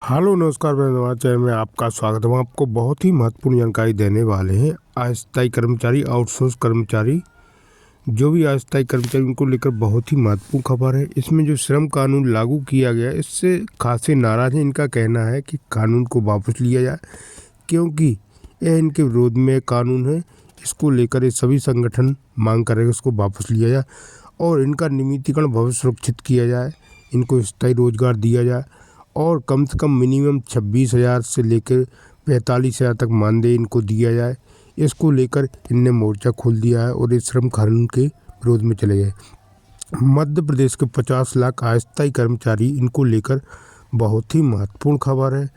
Hello नमस्कार, मैं Nawaz channel में आपका स्वागत है। हम आपको बहुत ही महत्वपूर्ण जानकारी देने वाले हैं। अस्थायी कर्मचारी, आउटसोर्स कर्मचारी, जो भी अस्थायी कर्मचारी, उनको लेकर बहुत ही महत्वपूर्ण खबर है। इसमें जो श्रम कानून लागू किया गया, इससे खासे नाराज हैं। इनका कहना है कि कानून को वापस लिया जाए, क्योंकि यह इनके विरोध में कानून है। इसको लेकर ये सभी संगठन मांग करेंगे इसको वापस लिया जाए और इनका नियमितीकरण भविष्य सुरक्षित किया जाए, इनको स्थायी रोजगार दिया जाए और कम से कम मिनिमम 26,000 से लेकर 45,000 तक मानदेय इनको दिया जाए। इसको लेकर इनने मोर्चा खोल दिया है और इस श्रम कानून के विरोध में चले गए। मध्य प्रदेश के 50 लाख अस्थायी कर्मचारी, इनको लेकर बहुत ही महत्वपूर्ण खबर है।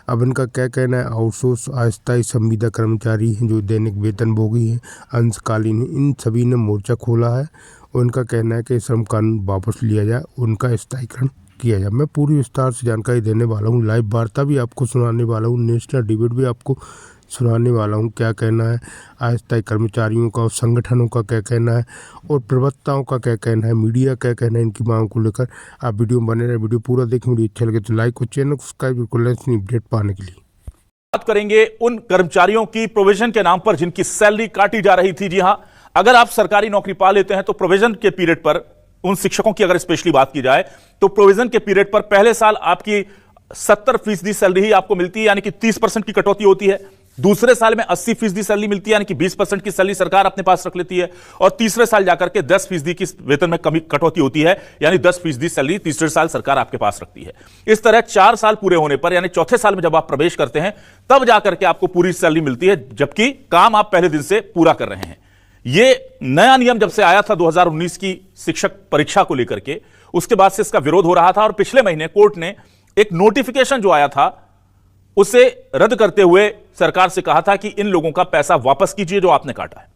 अब इनका क्या कहना है? आउटसोर्स, अस्थायी संविदा कर्मचारी हैं, जो दैनिक वेतनभोगी हैं, अंशकालीन हैं, इन सभी ने मोर्चा खोला है और इनका कहना है कि श्रम कानून वापस लिया जाए, उनका स्थायीकरण किया जाए। मैं पूरी विस्तार से जानकारी देने वाला हूँ, लाइव वार्ता भी आपको सुनाने वाला हूँ, नेशनल डिबेट भी आपको सुनाने वाला हूँ। क्या कहना है अस्थायी कर्मचारियों का और संगठनों का क्या कहना है और प्रवक्ताओं का क्या कहना है, मीडिया क्या कहना है इनकी मांग को लेकर। आप वीडियो में बने रहे, वीडियो पूरा देखें। वीडियो अच्छा लगे तो लाइक और चैनल को सब्सक्राइब कर लें अपडेट पाने के लिए। बात करेंगे उन कर्मचारियों की प्रोविजन के नाम पर जिनकी सैलरी काटी जा रही थी। जी हां, अगर आप सरकारी नौकरी पा लेते हैं तो प्रोविजन के पीरियड पर, उन शिक्षकों की अगर स्पेशली बात की जाए तो प्रोविजन के पीरियड पर पहले साल आपकी 70% सैलरी ही आपको मिलती है, यानी कि 30% की कटौती होती है। दूसरे साल में 80% सैलरी मिलती है, यानी कि 20% की सैलरी सरकार अपने पास रख लेती है। और तीसरे साल जाकर के 10% की वेतन में कमी कटौती होती है, यानी 10% सैलरी तीसरे साल सरकार आपके पास रखती है। इस तरह 4 साल पूरे होने पर, यानी चौथे साल में जब आप प्रवेश करते हैं, तब जाकर के आपको पूरी सैलरी मिलती है, जबकि काम आप पहले दिन से पूरा कर रहे हैं। ये नया नियम जब से आया था 2019 की शिक्षक परीक्षा को लेकर के, उसके बाद से इसका विरोध हो रहा था और पिछले महीने कोर्ट ने एक नोटिफिकेशन जो आया था उसे रद्द करते हुए सरकार से कहा था कि इन लोगों का पैसा वापस कीजिए जो आपने काटा है।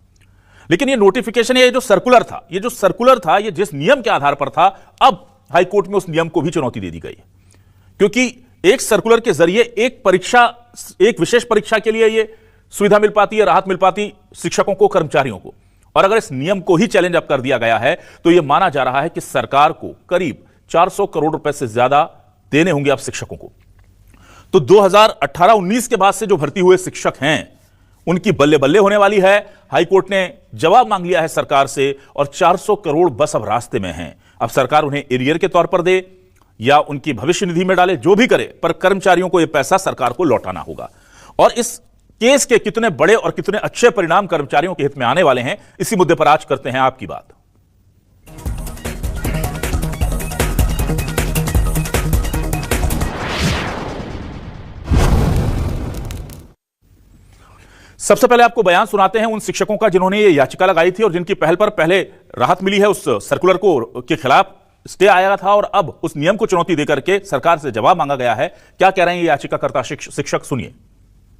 लेकिन ये नोटिफिकेशन, ये जो सर्कुलर था, ये जिस नियम के आधार पर था, अब हाई कोर्ट में उस नियम को भी चुनौती दे दी गई है, क्योंकि एक सर्कुलर के जरिए एक विशेष परीक्षा के लिए ये सुविधा मिल पाती है, राहत मिल पाती शिक्षकों को, कर्मचारियों को। और अगर इस नियम को ही चैलेंज अप कर दिया गया है तो यह माना जा रहा है कि सरकार को करीब 400 करोड़ रुपए से ज्यादा देने होंगे अब शिक्षकों को। तो 2018-19 के बाद से जो भर्ती हुए शिक्षक हैं, उनकी बल्ले बल्ले होने वाली है। हाईकोर्ट ने जवाब मांग लिया है सरकार से और 400 करोड़ बस अब रास्ते में हैं। अब सरकार उन्हें एरियर के तौर पर दे या उनकी भविष्य निधि में डाले, जो भी करे, पर कर्मचारियों को यह पैसा सरकार को लौटाना होगा। और इस केस के कितने बड़े और कितने अच्छे परिणाम कर्मचारियों के हित में आने वाले हैं, इसी मुद्दे पर आज करते हैं आपकी बात। सबसे पहले आपको बयान सुनाते हैं उन शिक्षकों का जिन्होंने ये याचिका लगाई थी और जिनकी पहल पर पहले राहत मिली है, उस सर्कुलर को के खिलाफ स्टे आया था और अब उस नियम को चुनौती देकर के सरकार से जवाब मांगा गया है। क्या कह रहे हैं ये याचिकाकर्ता शिक्षक, सुनिए।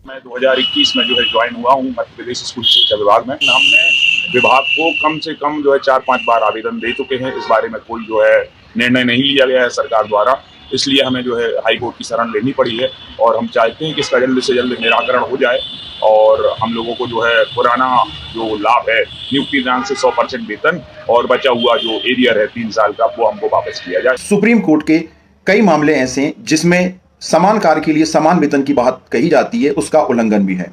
मैं 2021 में जो है ज्वाइन हुआ हूँ मध्य प्रदेश स्कूल शिक्षा विभाग में। हमने विभाग को कम से कम जो है 4-5 बार आवेदन दे चुके हैं। इस बारे में कोई जो है निर्णय नहीं लिया गया है सरकार द्वारा, इसलिए हमें जो है हाई कोर्ट की शरण लेनी पड़ी है और हम चाहते हैं कि इसका जल्द से जल्द निराकरण हो जाए और हम लोगों को जो है पुराना जो लाभ है, नियुक्ति दिनांक से 100% वेतन और बचा हुआ जो एरियर है 3 साल का, वो हमको वापस किया जाए। सुप्रीम कोर्ट के कई मामले ऐसे हैं जिसमें समान कार्य के लिए समान वेतन की बात कही जाती है, उसका उल्लंघन भी है।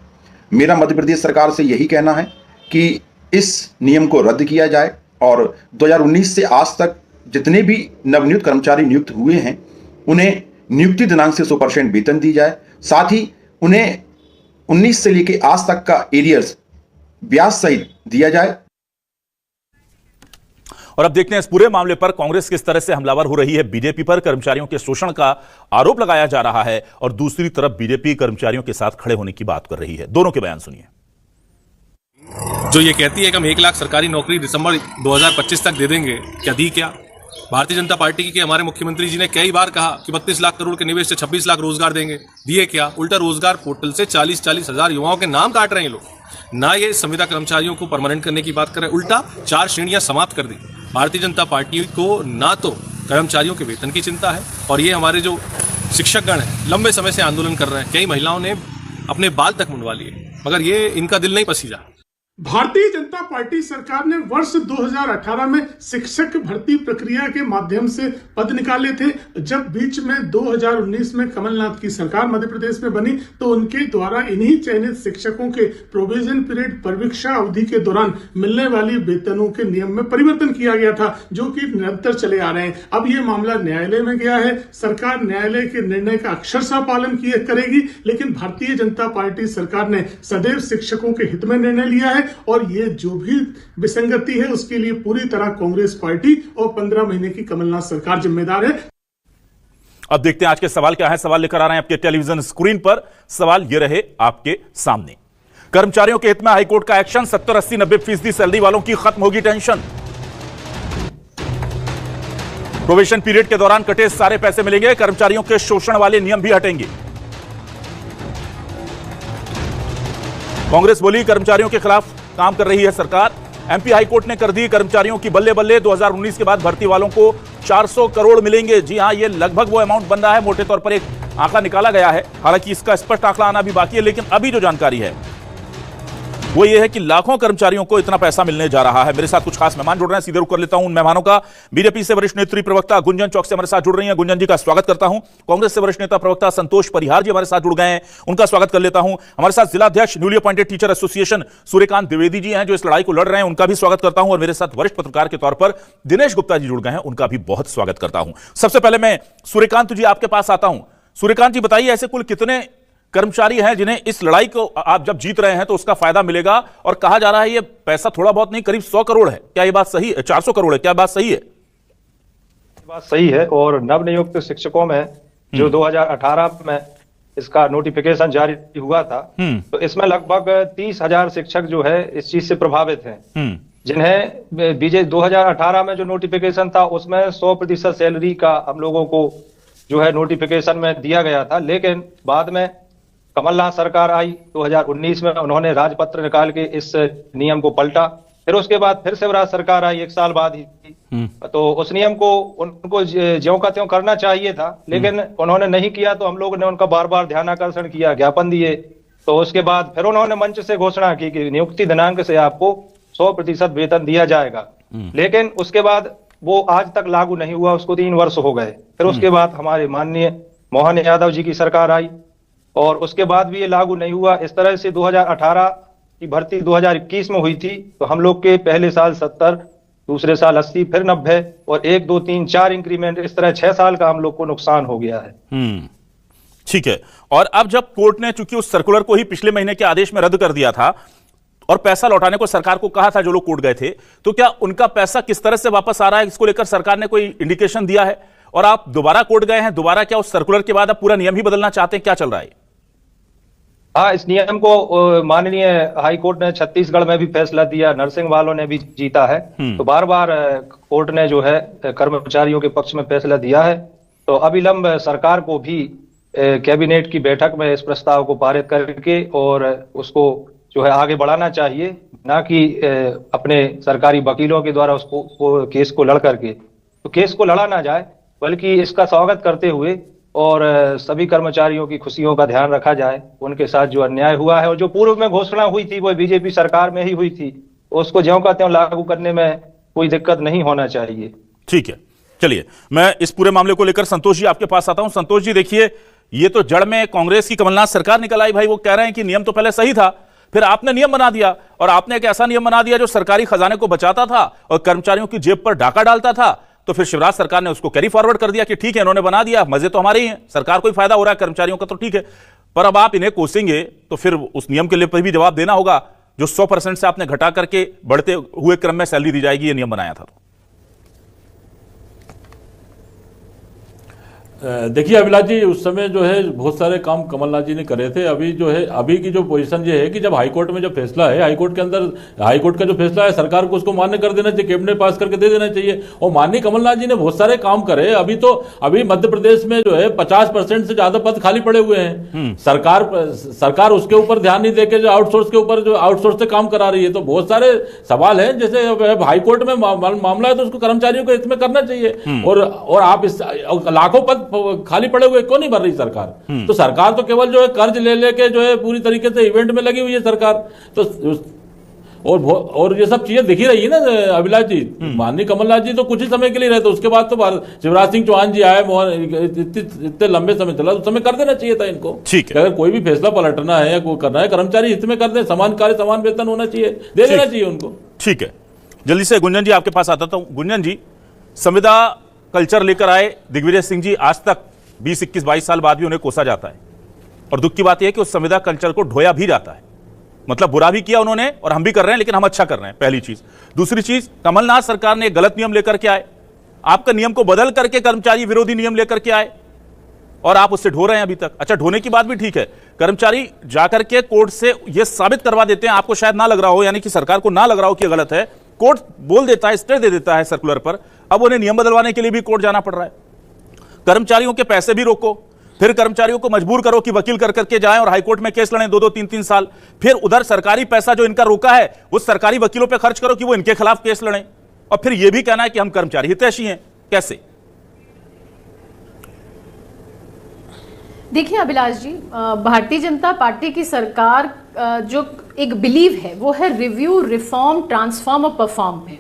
मेरा मध्य प्रदेश सरकार से यही कहना है कि इस नियम को रद्द किया जाए और 2019 से आज तक जितने भी नवनियुक्त कर्मचारी नियुक्त हुए हैं, उन्हें नियुक्ति दिनांक से 100% वेतन दी जाए। साथ ही उन्हें 19 से लेकर आज तक का एरियर्स ब्याज सहित दिया जाए। और अब देखते हैं इस पूरे मामले पर कांग्रेस किस तरह से हमलावर हो रही है। बीजेपी पर कर्मचारियों के शोषण का आरोप लगाया जा रहा है और दूसरी तरफ बीजेपी कर्मचारियों के साथ खड़े होने की बात कर रही है। दोनों के बयान सुनिए। जो ये कहती है कि हम 1 लाख सरकारी नौकरी दिसंबर 2025 तक दे देंगे, क्या दी? क्या भारतीय जनता पार्टी की हमारे मुख्यमंत्री जी ने कई बार कहा कि 32 लाख करोड़ के निवेश से 26 लाख रोजगार देंगे, दिए क्या? उल्टा रोजगार पोर्टल से 40-40 हजार युवाओं के नाम काट रहे हैं लोग। ना ये संविदा कर्मचारियों को परमानेंट करने की बात कर रहे हैं, उल्टा 4 श्रेणियां समाप्त कर दी। भारतीय जनता पार्टी को ना तो कर्मचारियों के वेतन की चिंता है और ये हमारे जो शिक्षकगण हैं लंबे समय से आंदोलन कर रहे हैं, कई महिलाओं ने अपने बाल तक मुंडवा लिए, मगर ये इनका दिल नहीं पसीजा। भारतीय जनता पार्टी सरकार ने वर्ष 2018 में शिक्षक भर्ती प्रक्रिया के माध्यम से पद निकाले थे। जब बीच में 2019 में कमलनाथ की सरकार मध्य प्रदेश में बनी तो उनके द्वारा इन्हीं चयनित शिक्षकों के प्रोविजन पीरियड परीक्षा अवधि के दौरान मिलने वाली वेतनों के नियम में परिवर्तन किया गया था, जो कि निरंतर चले आ रहे हैं। अब ये मामला न्यायालय में गया है। सरकार न्यायालय के निर्णय का अक्षरशः पालन करेगी, लेकिन भारतीय जनता पार्टी सरकार ने सदैव शिक्षकों के हित में निर्णय लिया है और ये जो भी विसंगति है उसके लिए पूरी तरह कांग्रेस पार्टी और 15 महीने की कमलनाथ सरकार जिम्मेदार है। अब देखते हैं आज के सवाल क्या है। सवाल लेकर आ रहे हैं आपके टेलीविजन स्क्रीन पर। सवाल ये रहे आपके सामने। कर्मचारियों के हित में हाईकोर्ट का एक्शन, 70, 80, 90% सैलरी वालों की खत्म होगी टेंशन। प्रोबेशन पीरियड के दौरान कटे सारे पैसे मिलेंगे, कर्मचारियों के शोषण वाले नियम भी हटेंगे। कांग्रेस बोली कर्मचारियों के खिलाफ काम कर रही है सरकार। एमपी हाईकोर्ट ने कर दी कर्मचारियों की बल्ले बल्ले, 2019 के बाद भर्ती वालों को 400 करोड़ मिलेंगे। जी हां, यह लगभग वो अमाउंट बन रहा है। मोटे तौर पर एक आंकड़ा निकाला गया है, हालांकि इसका स्पष्ट आंकड़ा आना भी बाकी है, लेकिन अभी जो जानकारी है वो ये है कि लाखों कर्मचारियों को इतना पैसा मिलने जा रहा है। मेरे साथ कुछ खास मेहमान जुड़ रहे हैं, सीधे रुख कर लेता हूं उन मेहमानों का। बीजेपी से वरिष्ठ नेत्री प्रवक्ता गुंजन चौक से हमारे साथ जुड़ रही हैं, गुंजन जी का स्वागत करता हूं। कांग्रेस से वरिष्ठ नेता प्रवक्ता संतोष परिहार जी हमारे साथ जुड़ गए हैं, उनका स्वागत कर लेता हूं। हमारे साथ जिला अध्यक्ष newly appointed teacher association Suryakant Dwivedi ji हैं, जो इस लड़ाई को लड़ रहे हैं, उनका भी स्वागत करता हूं। और मेरे साथ वरिष्ठ पत्रकार के तौर पर दिनेश गुप्ता जी जुड़ गए हैं, उनका भी बहुत स्वागत करता हूं। सबसे पहले मैं सूर्यकांत जी आपके पास आता हूं। सूर्यकांत जी बताइए, ऐसे कुल कितने कर्मचारी हैं जिन्हें इस लड़ाई को आप जब जीत रहे हैं तो उसका फायदा मिलेगा? और कहा जा रहा है ये पैसा थोड़ा बहुत नहीं, करीब 100 करोड़ है, क्या ये बात सही है? 400 करोड़ है, क्या बात सही है? बात सही है। और नवनियुक्त शिक्षकों में जो 2018 में इसका नोटिफिकेशन जारी हुआ था, तो इसमें लगभग 30,000 शिक्षक जो है इस चीज से प्रभावित हैं, जिन्हें बीजे 2018 में जो नोटिफिकेशन था उसमें 100% सैलरी का हम लोगों को जो है नोटिफिकेशन में दिया गया था। लेकिन बाद में कमलनाथ सरकार आई 2019 में, उन्होंने राजपत्र निकाल के इस नियम को पलटा। फिर उसके बाद फिर शिवराज सरकार आई 1 साल बाद ही, तो उस नियम को उनको ज्यों का त्यों करना चाहिए था, लेकिन उन्होंने नहीं किया। तो हम लोगों ने उनका बार बार ध्यानाकर्षण किया, ज्ञापन दिए। तो उसके बाद फिर उन्होंने मंच से घोषणा की कि नियुक्ति दिनांक से आपको 100% वेतन दिया जाएगा। लेकिन उसके बाद वो आज तक लागू नहीं हुआ, उसको 3 वर्ष हो गए। फिर उसके बाद हमारे माननीय मोहन यादव जी की सरकार आई और उसके बाद भी ये लागू नहीं हुआ। इस तरह से 2018 की भर्ती 2021 में हुई थी, तो हम लोग के पहले साल 70, दूसरे साल 80, फिर 90 और 1, 2, 3, 4 इंक्रीमेंट, इस तरह 6 साल का हम लोग को नुकसान हो गया है। ठीक है। और अब जब कोर्ट ने चूंकि उस सर्कुलर को ही पिछले महीने के आदेश में रद्द कर दिया था और पैसा लौटाने को सरकार को कहा था जो लोग कोर्ट गए थे, तो क्या उनका पैसा किस तरह से वापस आ रहा है, इसको लेकर सरकार ने कोई इंडिकेशन दिया है? और आप दोबारा कोर्ट गए हैं, दोबारा क्या उस सर्कुलर के बाद आप पूरा नियम ही बदलना चाहते हैं, क्या चल रहा है? हाँ, इस नियम को माननीय हाई कोर्ट ने छत्तीसगढ़ में भी फैसला दिया, नर्सिंग वालों ने भी जीता है। तो बार बार कोर्ट ने जो है कर्मचारियों के पक्ष में फैसला दिया है। तो अविलंब सरकार को भी कैबिनेट की बैठक में इस प्रस्ताव को पारित करके और उसको जो है आगे बढ़ाना चाहिए, ना कि अपने सरकारी वकीलों के द्वारा उसको केस को लड़ करके। तो केस को लड़ा ना जाए, बल्कि इसका स्वागत करते हुए और सभी कर्मचारियों की खुशियों का ध्यान रखा जाए। उनके साथ जो अन्याय हुआ है और जो पूर्व में घोषणा हुई थी वो बीजेपी सरकार में ही हुई थी, उसको ज्यों का त्यों लागू करने में कोई दिक्कत नहीं होना चाहिए। ठीक है, चलिए मैं इस पूरे मामले को लेकर संतोष जी आपके पास आता हूं। संतोष जी देखिए, ये तो जड़ में कांग्रेस की कमलनाथ सरकार निकल आई भाई। वो कह रहे हैं कि नियम तो पहले सही था, फिर आपने नियम बना दिया और आपने एक ऐसा नियम बना दिया जो सरकारी खजाने को बचाता था और कर्मचारियों की जेब पर डाका डालता था। तो फिर शिवराज सरकार ने उसको कैरी फॉरवर्ड कर दिया कि ठीक है इन्होंने बना दिया, मजे तो हमारे ही हैं, सरकार को ही फायदा हो रहा है, कर्मचारियों का तो ठीक है। पर अब आप इन्हें कोसेंगे तो फिर उस नियम के लिए पर भी जवाब देना होगा जो 100% से आपने घटा करके बढ़ते हुए क्रम में सैलरी दी जाएगी, ये नियम बनाया था। तो देखिए अभिलाष जी, उस समय जो है बहुत सारे काम कमलनाथ जी ने करे थे। अभी जो है, अभी की जो पोजीशन ये है कि जब हाईकोर्ट में जब फैसला है, हाईकोर्ट के अंदर हाईकोर्ट का जो फैसला है सरकार को उसको मान्य कर देना चाहिए, कैबिनेट पास करके दे देना चाहिए। और माननीय कमलनाथ जी ने बहुत सारे काम करे। अभी मध्य प्रदेश में जो है 50% से ज्यादा पद खाली पड़े हुए हैं। सरकार उसके ऊपर ध्यान नहीं देके जो आउटसोर्स के ऊपर जो आउटसोर्स से काम करा रही है। तो बहुत सारे सवाल है, जैसे हाईकोर्ट में मामला है तो उसको कर्मचारियों को हित में करना चाहिए। और आप इस लाखों पद खाली पड़े हुए क्यों नहीं भर रही सरकार? तो सरकार तो केवल जो है कर्ज ले लेके जो है पूरी तरीके से इवेंट में लगी हुई है सरकार। और ये सब चीजें दिखी रही है ना अभिलाष जी। माननीय कमलनाथ जी तो कुछ ही समय के लिए रहते, उसके बाद तो शिवराज सिंह चौहान जी आए, इतने लंबे समय चला, उस समय कर देना चाहिए था इनको। ठीक है, अगर कोई भी फैसला पलटना है या कोई करना है, कर्मचारी हित में कर दे, समान कार्य समान वेतन होना चाहिए, दे देना चाहिए उनको। ठीक है, जल्दी से गुंजन जी आपके पास आता था। गुंजन जी, संविदा कल्चर लेकर आए दिग्विजय सिंह जी, आज तक 20, 21, 22 साल बाद भी उन्हें कोसा जाता है, और दुख की बात यह है कि उस संविदा कल्चर को ढोया भी जाता है। मतलब बुरा भी किया उन्होंने और हम भी कर रहे हैं, लेकिन हम अच्छा कर रहे हैं, पहली चीज। दूसरी चीज, कमलनाथ सरकार ने गलत नियम लेकर के आए, आपका नियम को बदल करके कर्मचारी विरोधी नियम लेकर के आए और आप उससे ढो रहे हैं अभी तक। अच्छा, ढोने की बात भी ठीक है, कर्मचारी जाकर के कोर्ट से यह साबित करवा देते हैं, आपको शायद ना लग रहा हो, यानी कि सरकार को ना लग रहा हो कि गलत है, कोर्ट बोल देता है, स्टे दे देता है सर्कुलर पर, अब उन्हें नियम बदलवाने के लिए भी कोर्ट जाना पड़ रहा है। कर्मचारियों के पैसे भी रोको, फिर कर्मचारियों को मजबूर करो कि वकील कर करके जाएं और हाईकोर्ट में केस लड़ें 2-2, 3-3 साल, फिर उधर सरकारी पैसा जो इनका रोका है उस सरकारी वकीलों पे खर्च करो कि वो इनके खिलाफ केस लड़ें, और फिर यह भी कहना है कि हम कर्मचारी हितैषी हैं। कैसे? देखिए अभिलाष जी, भारतीय जनता पार्टी की सरकार जो एक बिलीव है वो है रिव्यू, रिफॉर्म, ट्रांसफॉर्म और परफॉर्म में।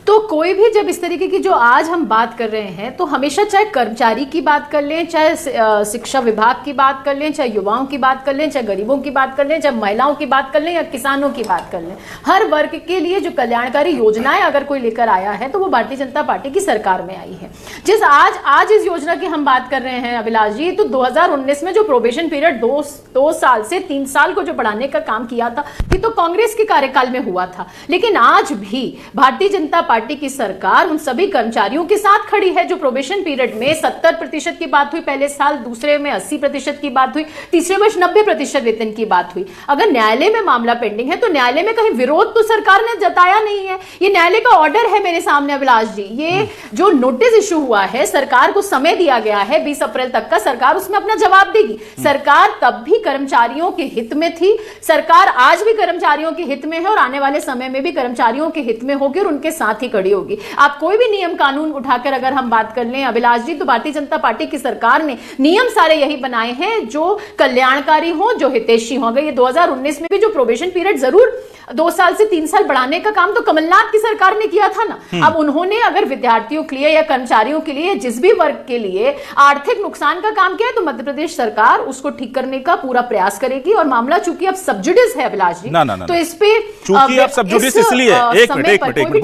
तो कोई भी जब इस तरीके की जो आज हम बात कर रहे हैं, तो हमेशा चाहे कर्मचारी की बात कर लें, चाहे शिक्षा विभाग की बात कर लें, चाहे युवाओं की बात कर लें, चाहे गरीबों की बात कर लें, चाहे महिलाओं की बात कर लें या किसानों की बात कर लें, हर वर्ग के लिए जो कल्याणकारी योजनाएं अगर कोई लेकर आया है तो वो भारतीय जनता पार्टी की सरकार में आई है। जिस आज इस योजना की हम बात कर रहे हैं अभिलाष जी, तो 2019 में जो प्रोबेशन पीरियड 2 साल से 3 साल को जो बढ़ाने का काम किया था, ये तो कांग्रेस के कार्यकाल में हुआ था। लेकिन आज भी भारतीय जनता पार्टी की सरकार उन सभी कर्मचारियों के साथ खड़ी है जो प्रोबेशन पीरियड में 70% की बात हुई पहले साल, दूसरे में 80% की बात हुई, तीसरे वर्ष 90% वेतन की बात हुई। अगर न्यायालय में मामला पेंडिंग है तो न्यायालय में कहीं विरोध तो सरकार ने जताया नहीं है। ये न्यायालय का ऑर्डर है मेरे सामने अभिलाष जी, ये जो नोटिस इशू हुआ है, सरकार को समय दिया गया है 20 अप्रैल तक का, सरकार उसमें अपना जवाब देगी। सरकार तब भी कर्मचारियों के हित में थी, सरकार आज भी कर्मचारियों के हित में है और आने वाले समय में भी कर्मचारियों के हित में होगी और उनके साथ ही खड़ी होगी। आप कोई भी नियम कानून उठाकर अगर हम बात कर लें अभिलाष जी, तो भारतीय जनता पार्टी की सरकार ने नियम सारे यही बनाए हैं जो कल्याणकारी हो, जो हितैषी हो। अगर ये 2019 में भी जो प्रोबेशन पीरियड जरूर 2 साल से 3 साल बढ़ाने का काम तो कमलनाथ की सरकार ने किया था ना। अब उन्होंने अगर विद्यार्थियों के लिए या कर्मचारियों के लिए, जिस भी वर्ग के लिए आर्थिक नुकसान का काम किया है, तो मध्य प्रदेश सरकार उसको ठीक करने का पूरा प्रयास करेगी। और मामला चूंकि अब सबजुडिस है अभिलाष जी, तो इस पे चूंकि अब सबजुडिस इसलिए एक मिनट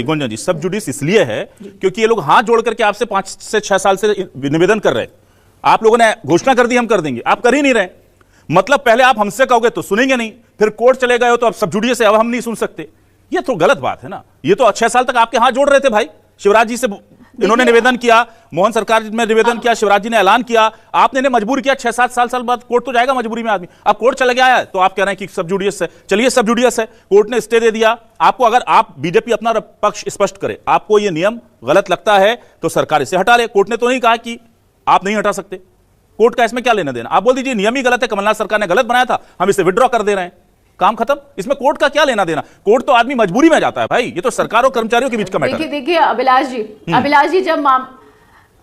गुंजन जी सब जुडिस इसलिए है क्योंकि ये लोग हाथ जोड़ करके आपसे 5 से 6 साल से निवेदन कर रहे हैं। आप लोगों ने घोषणा कर दी हम कर देंगे, आप कर ही नहीं रहे। मतलब पहले आप हमसे कहोगे तो सुनेंगे नहीं, फिर कोर्ट चले गए हो तो अब सब जुडिस है, अब हम नहीं सुन सकते। ये तो गलत बात है ना। ये तो 6 साल तक आपके हाथ जोड़ रहे थे भाई, शिवराज जी से इन्होंने निवेदन किया, मोहन सरकार में निवेदन किया, शिवराज जी ने ऐलान किया, आपने इन्हें मजबूर किया। 6-7 साल बाद कोर्ट तो जाएगा मजबूरी में आदमी। अब कोर्ट चले गया है तो आप कह रहे हैं कि सब जुडियस है। चलिए सब जुडियस है, कोर्ट ने स्टे दे दिया आपको। अगर आप बीजेपी अपना पक्ष स्पष्ट करे, आपको यह नियम गलत लगता है तो सरकार इसे हटा ले। कोर्ट ने तो नहीं कहा कि आप नहीं हटा सकते, कोर्ट का इसमें क्या लेना देना। आप बोल दीजिए नियम ही गलत है, कमलनाथ सरकार ने गलत बनाया था, हम इसे विड्रॉ कर दे रहे हैं, काम खत्म। इसमें कोर्ट का क्या लेना देना। कोर्ट तो आदमी मजबूरी में जाता है भाई, ये तो सरकार और कर्मचारियों के बीच का मैटर है। देखिए अभिलाष जी जब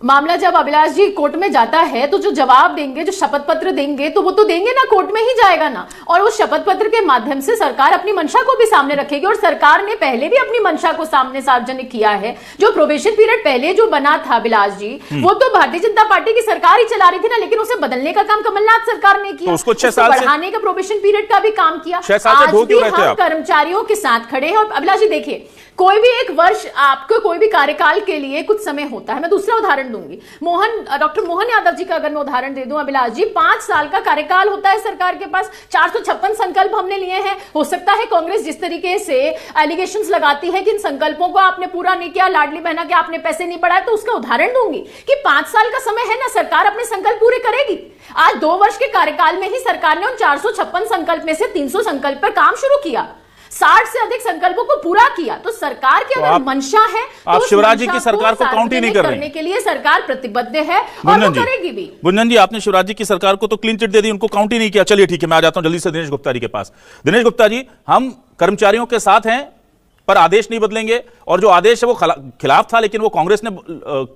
मामला जब अभिलाष जी कोर्ट में जाता है तो जो जवाब देंगे, जो शपथ पत्र देंगे, तो वो तो देंगे ना, कोर्ट में ही जाएगा ना। और उस शपथ पत्र के माध्यम से सरकार अपनी मंशा को भी सामने रखेगी। और सरकार ने पहले भी अपनी मंशा को सामने सार्वजनिक किया है। जो प्रोबेशन पीरियड पहले जो बना था अभिलाष जी, वो तो भारतीय जनता पार्टी की सरकार ही चला रही थी ना, लेकिन उसे बदलने का काम कमलनाथ सरकार ने किया, उसको 6 साल बढ़ाने का प्रोबेशन पीरियड का भी काम किया। आज भी हम कर्मचारियों के साथ खड़े हैं। और अभिलाष जी देखिए, कोई भी एक वर्ष, आपको कोई भी कार्यकाल के लिए कुछ समय होता है। मैं दूसरा उदाहरण दूंगी, डॉक्टर मोहन यादव जी का अगर मैं उदाहरण दे दूं अभिलाष जी, 5 साल का कार्यकाल होता है सरकार के पास, 456 संकल्प हमने लिए हैं। हो सकता है कांग्रेस जिस तरीके से एलिगेशंस लगाती है कि इन संकल्पों को आपने पूरा नहीं किया, लाडली बहना के आपने पैसे नहीं बढ़ाए, तो उसका उदाहरण दूंगी कि 5 साल का समय है ना, सरकार अपने संकल्प पूरे करेगी। आज 2 वर्ष के कार्यकाल में ही सरकार ने उन 456 संकल्प में से 300 संकल्प पर काम शुरू किया, 60 से अधिक संकल्पों को पूरा किया। तो सरकार की अगर मंशा है तो आप शिवराज जी की सरकार को काउंट ही नहीं कर रहे हैं। करने के लिए सरकार प्रतिबद्ध है और वो करेगी भी। गुंजन जी, आपने शिवराज जी की सरकार को तो क्लीन चिट दे दी, उनको काउंट ही नहीं किया। चलिए ठीक है, मैं आ जाता हूं जल्दी से दिनेश गुप्ता जी के पास। दिनेश गुप्ता जी, हम कर्मचारियों के साथ हैं पर आदेश नहीं बदलेंगे, और जो आदेश है वो खिलाफ था, लेकिन वो कांग्रेस ने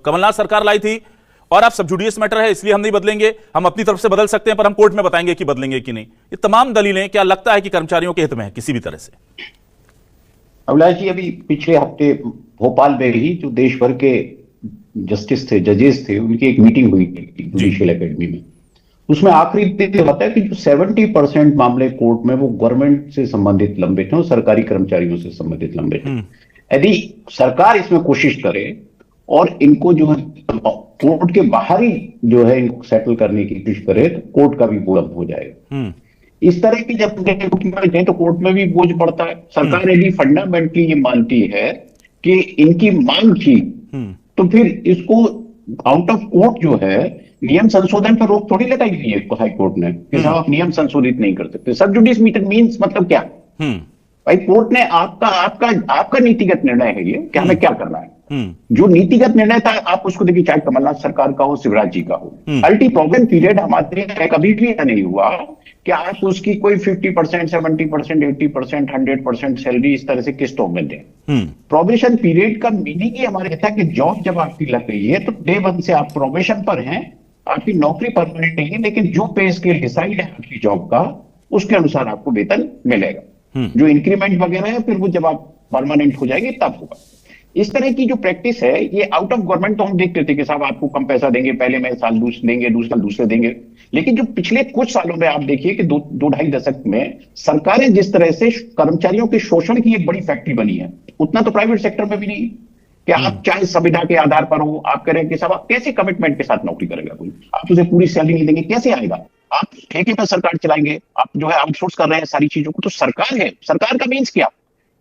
कमलनाथ सरकार लाई थी और आप सब जुडिशियल मैटर है इसलिए हम नहीं बदलेंगे, हम अपनी तरफ से बदल सकते हैं पर हम कोर्ट में बताएंगे कि बदलेंगे कि नहीं। ये तमाम दलीलें क्या लगता है कि कर्मचारियों के हित में है किसी भी तरह से? अभिलाष जी, अभी पिछले हफ्ते भोपाल में ही जो देश भर के जस्टिस थे, जजेस थे, उनकी एक मीटिंग हुई थी जुडिशियल एकेडमी में। उसमें आखिरी दिन होता है कि जो 70% मामले कोर्ट में वो गवर्नमेंट से संबंधित लंबित हैं और सरकारी कर्मचारियों से संबंधित लंबित हैं। यदि सरकार इसमें कोशिश करे और इनको जो है कोर्ट के बाहर ही जो है इनको सेटल करने की कोशिश करे तो कोर्ट का भी बोझ हो जाएगा। इस तरह की जब डॉक्यूमेंट है तो कोर्ट में भी बोझ पड़ता है। सरकार यदि फंडामेंटली ये मानती है कि इनकी मांग थी तो फिर इसको आउट ऑफ कोर्ट जो है नियम संशोधन पर रोक थोड़ी लगाई हुई है हाई कोर्ट ने कि साहब आप नियम संशोधित नहीं कर सकते। सब जुडिस मीन्स मतलब क्या भाई? कोर्ट ने आपका नीतिगत निर्णय है ये कि हमें क्या करना है। जो नीतिगत निर्णय था आप उसको देखिए, चाहे कमलनाथ सरकार का हो, शिवराज जी का हो, अल्टी प्रॉब्लम पीरियड हमारे यहाँ कभी भी नहीं हुआ कि आप उसकी कोई 50%, 70%, 80%, 100% सैलरी इस तरह से किस्तों में दें। प्रोबेशन पीरियड का मीनिंग ही हमारे कहता है कि जॉब जब आपकी लग गई है तो डे 1 से आप प्रोबेशन पर हैं, आपकी नौकरी परमानेंट नहीं है, लेकिन जो पे स्केल डिसाइड है आपकी जॉब का उसके अनुसार आपको वेतन मिलेगा। जो इंक्रीमेंट वगैरह है फिर वो जब आप परमानेंट हो जाएंगे तब होगा। इस तरह की जो प्रैक्टिस है ये आउट ऑफ गवर्नमेंट तो हम देखते थे कि साहब आपको कम पैसा देंगे, पहले में साल दूसरे देंगे, दूसरे देंगे। लेकिन जो पिछले कुछ सालों में आप देखिए कि दो ढाई दशक में सरकारें जिस तरह से कर्मचारियों के शोषण की एक बड़ी फैक्ट्री बनी है, उतना तो प्राइवेट सेक्टर में भी नहीं कि आप चाहे संविदा के आधार पर हो, आप कह रहे हैं कि साहब आप कैसे कमिटमेंट के साथ नौकरी करेगा कोई, आप उसे पूरी सैलरी नहीं देंगे, कैसे आएगा? आप ठेके पर सरकार चलाएंगे, आप जो है आउटसोर्स कर रहे हैं सारी चीजों को, तो सरकार है, सरकार का मीन्स क्या?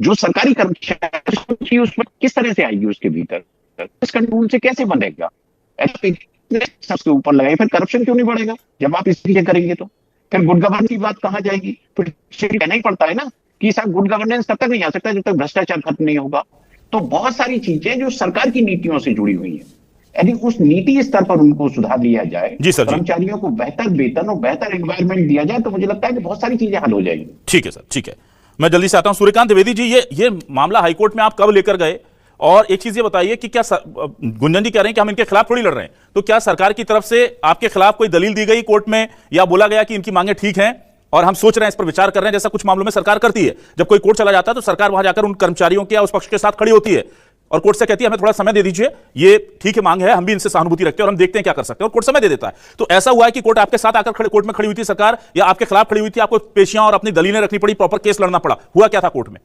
जो सरकारी कर्मचारी उसमें किस तरह से आएगी उसके भीतर, इस कंट्रोल से कैसे बनेगा? सबके ऊपर लगाए, फिर करप्शन क्यों नहीं बढ़ेगा जब आप इस चीजें करेंगे? तो फिर गुड गवर्नेंस की बात कहां जाएगी? फिर कहना ही पड़ता है ना कि साहब गुड गवर्नेंस तब तक नहीं आ सकता जब तक भ्रष्टाचार खत्म नहीं होगा। तो बहुत सारी चीजें जो सरकार की नीतियों से जुड़ी हुई है, यदि उस नीति स्तर पर उनको सुधार लिया जाए, कर्मचारियों को बेहतर वेतन और बेहतर एनवायरमेंट दिया जाए, तो मुझे लगता है कि बहुत सारी चीजें हल हो जाएंगी। ठीक है सर, ठीक है, मैं जल्दी से आता हूं। सूर्यकांत द्विवेदी जी, ये मामला हाईकोर्ट में आप कब लेकर गए? और एक चीज ये बताइए कि क्या गुंजन जी कह रहे हैं कि हम इनके खिलाफ थोड़ी लड़ रहे हैं, तो क्या सरकार की तरफ से आपके खिलाफ कोई दलील दी गई कोर्ट में, या बोला गया कि इनकी मांगे ठीक हैं और हम सोच रहे हैं, इस पर विचार कर रहे हैं, जैसा कुछ मामलों में सरकार करती है? जब कोई कोर्ट चला जाता है तो सरकार वहां जाकर उन कर्मचारियों के या उस पक्ष के साथ खड़ी होती है और कोर्ट से कहती है हमें थोड़ा समय दे दीजिए, ये ठीक है मांग है, हम भी इनसे सहानुभूति रखते हैं और हम देखते हैं क्या कर सकते हैं, और कोर्ट समय दे देता है। तो ऐसा हुआ है कि कोर्ट आपके साथ आकर कोर्ट में खड़ी हुई थी सरकार, या आपके खिलाफ खड़ी हुई थी, आपको पेशियां और अपनी दलीलें रखनी पड़ी, प्रॉपर केस लड़ना पड़ा, हुआ क्या था कोर्ट में?